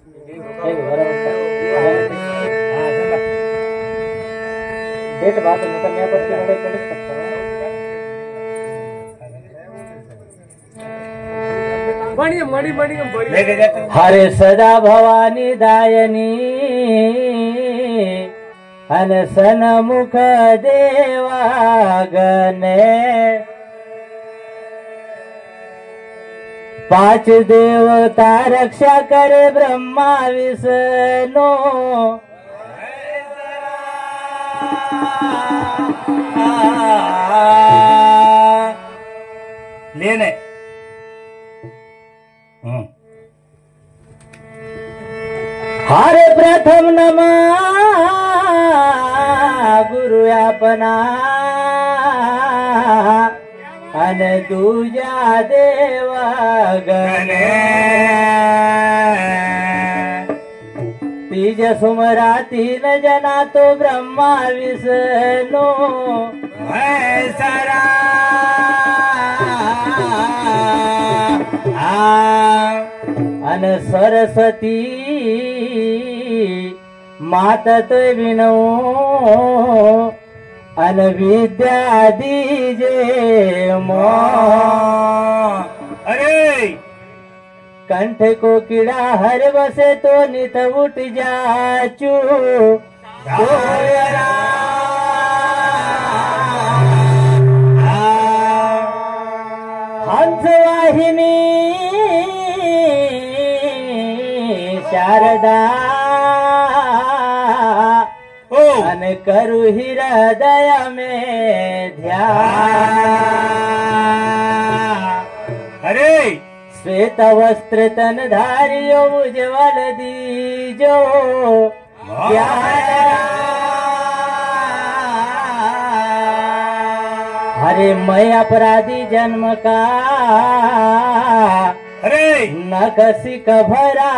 Date बात नहीं तो मैं पर लड़ाई कर सकता हूँ। हरे सदा भवानी दायनी अन सन्मुख देवागने पांच देवता रक्षा करे ब्रह्मा विष्णु लेने हरे प्रथम नमः गुरु अपना अन दूजा देवगणे तीज सुमरा तीन जना तो ब्रह्मा विष्णु सरा अन सरस्वती माता तो विनो अन विद्या दीजे मो अरे कंठ को कीड़ा हर बसे तो नित उठ जाचू हंसवाहिनी शारदा अन करु हृदय में ध्यान अरे श्वेत वस्त्र तन धारियो उज्ज्वल दीजो हरे मैं अपराधी जन्म का अरे न कसी भरा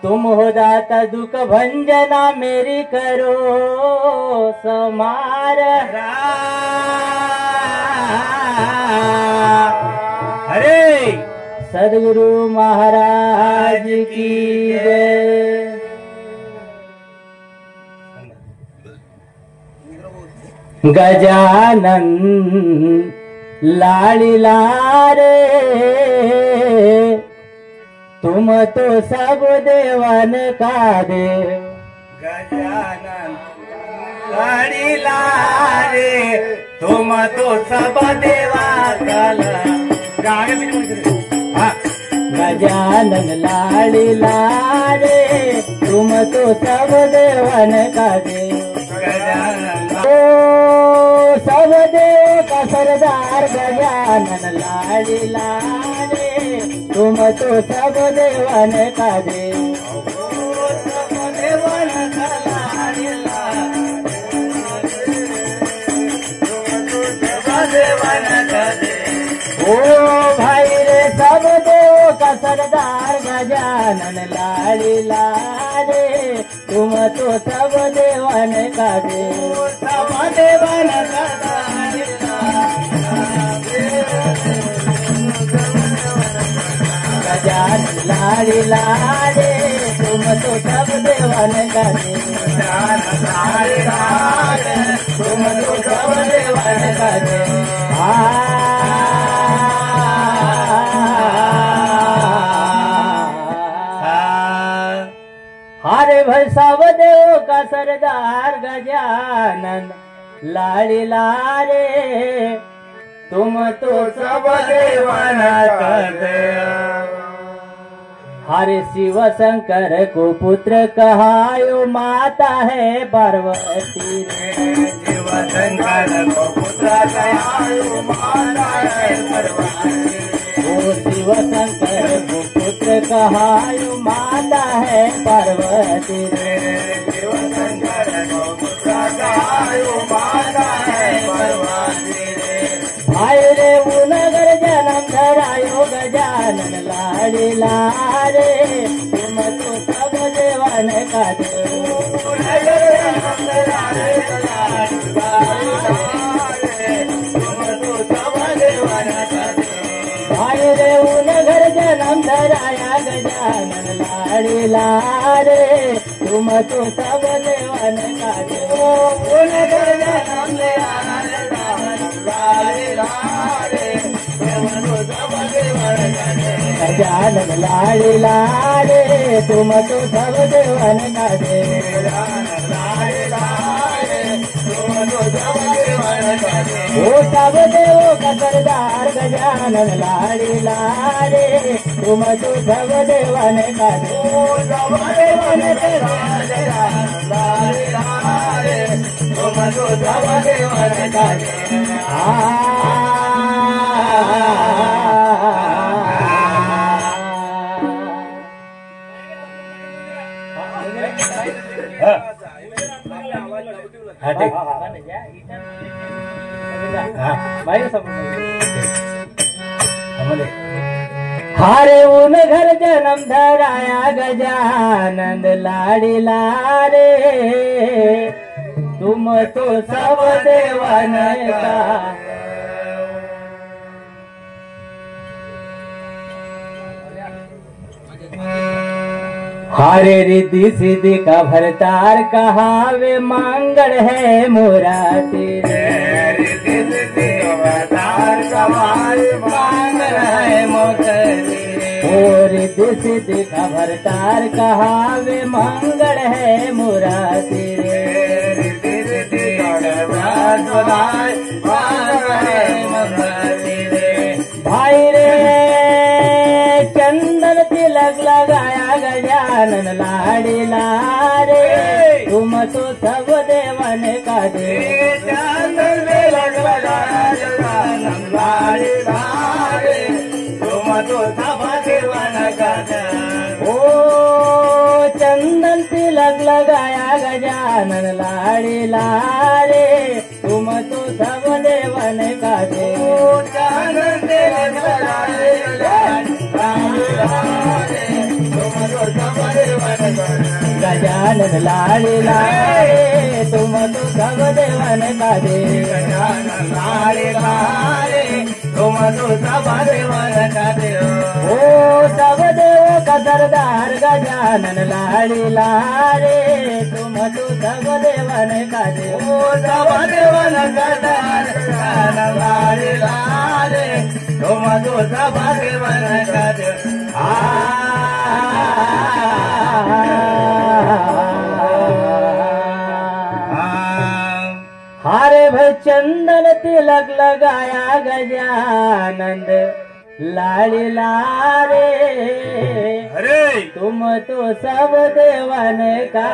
तुम हो दाता दुख भंजना मेरी करो समार अरे सदगुरु महाराज की जय। गजानन लाड़ीला रे तुम तो सब देवन का देव। गजानन लाड़ीला रे तुम तो सब देवा कल गजानन लाड़ीला रे तुम तो सब देवन का देव। ओ सब देव का सरदार गजानन लाड़ीला रे तुम तो सब देवन का देव। ओ भाई रे सब देव का सरदार गजानन लाड़ीला रे तुम तो सब देवन का देव। सब देवन का गजानन लाड़ीला रे तुम तो सब देवन का देव। तुम तो सब देवन का देव। हरे भाई सब देव का सरदार गजानन लाड़ीला रे तुम तो सब देवन का देव। हरे शिव शंकर को पुत्र कहायो माता है पार्वती रे। शिव शंकर को पुत्र कहायो माता है पार्वती। ओ शिव शंकर को पुत्र कहायो माता है पार्वती रे। शिव शंकर को पुत्र कहायो माता है पार्वती रे। भाई रे उनगर जन्म धरायो गजानन लाड़ीला रे तुम तो सब देवन का देव। रे ऊन घर जन्म धराया गजानन लाडीला रे तुम तो सब देवन का देव ऊन घर जन्म गजानन लाडीला रे तुम तो सब देवन का देव ओ सब देवो का सरदार गजानन लाडीला रे तुम तो सब देवन का देव सब देवन तुम तो सब देवन का हारे ऊन घर जन्म धराया गजानंद लाडीला रे तुम तो सब देवन का हारे रिद्धि सिद्धि का भरतार कहावे मांगड़ है मोरा तेरे रिद्धि सिद्धि का भरतार कहावे मांगड़ है मोरा तेरे भाई रे चंदन तिलक लगाया गजानन लाडीला रे तुम तो सब देवन का देव चंदन तिलक लगाया गजानन लाडीला रे तुम तो सब देवन का देव ओ चंदन तिलक लगाया गजानन लाडीला रे तुम तो सब देवन का देव चंदन तिलक लगाया गजानन लाडीला रे तुम तो सब देवन का देव गजानन लाडीला रे तुम तो सब देवन का देव ओ सब देव का सरदार गजानन लाडीला रे तुम तो सब देवन का देव ओ सब देवन का गजानन लाडीला रे तुम तो सब देवन का देव हारे भाई चंदन तिलक लगाया गजानंद लाडीला रे अरे तुम तो सब देवन का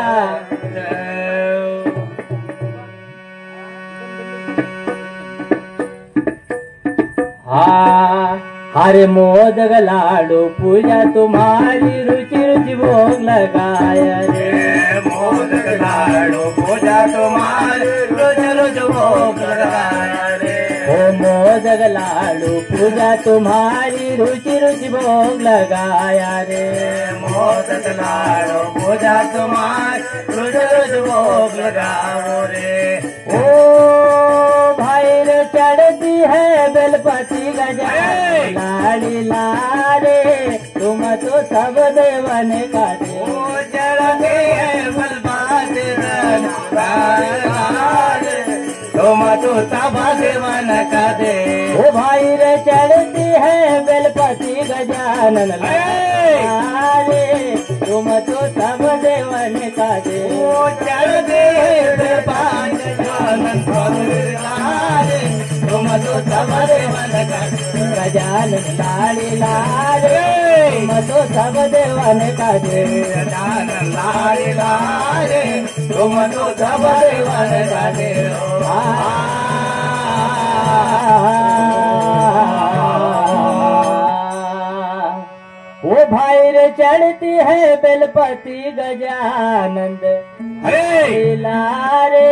हरे मोदक लाडू पूजा तुम्हारी रुचि रुचि भोग लगाया रे मोदक लाडू पूजा तुम्हारी रुचि रुचि भोग लगाया रे ओ मोदक लाडू पूजा तुम्हारी रुचि रुचि भोग लगाया रे मोदक लाडू पूजा तुम्हारी रुचि रुचि भोग लगाओ रे ओ भाई रे चढ़ती है बेलपति गजानन लाडीला रे तुम तो सब देवन का देव चढ़ते हैं बलपाती तुम तो सब देवन का दे ओ भाई रे चढ़ती है बेलपति गजानन लाडीला रे तुम तो सब देवन का देव चढ़ते बेलपाती तुम तो सब देवन का गजानन लाडीला रे तुम तो सब देवन का देव गजानन लाडीला रे तुम तो सब देवन का देव ओ भाई रे चढ़ती है बेलपति गजानंद अरे रे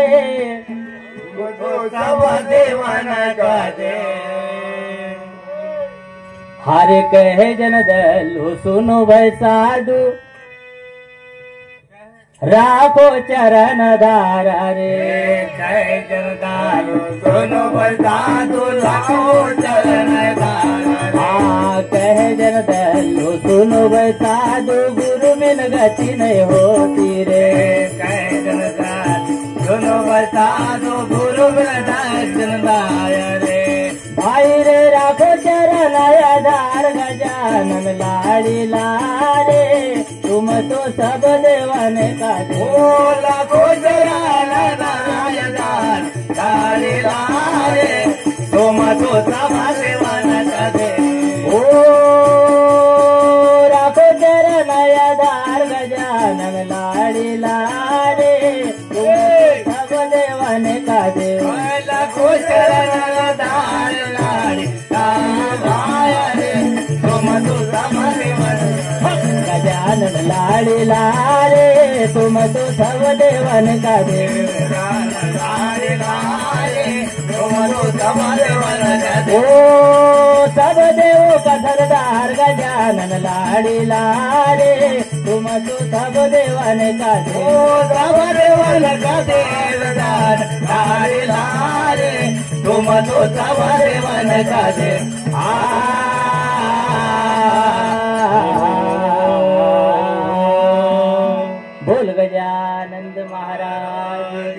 तो सब देवन का दे हरे कहे जन दलो सुनो भाई साधु राखो चरण धारा रे जय जनदारो दोनों बरसातो लाखो चरण धारा आ नयनदार गजानन लाडीला रे तुम तो सब देवन का दे लाखो नयनदार लाडीला रे तुम तो सब देवन का दे ओ राखो नयनदार गजानन लाडीला रे तुम तो सब देवन का दे लाखो नयनदार लाडीला रे तुम तो सब देवन गजानन लाडीला रे तुम तो सब देवन का दे ओ सब देव का सरदार गजानन लाडीला रे तुम तो सब देवन का दे सब देवन का देवदार लाडीला रे तुम तो सब देवन का दे बोल गजानंद महाराज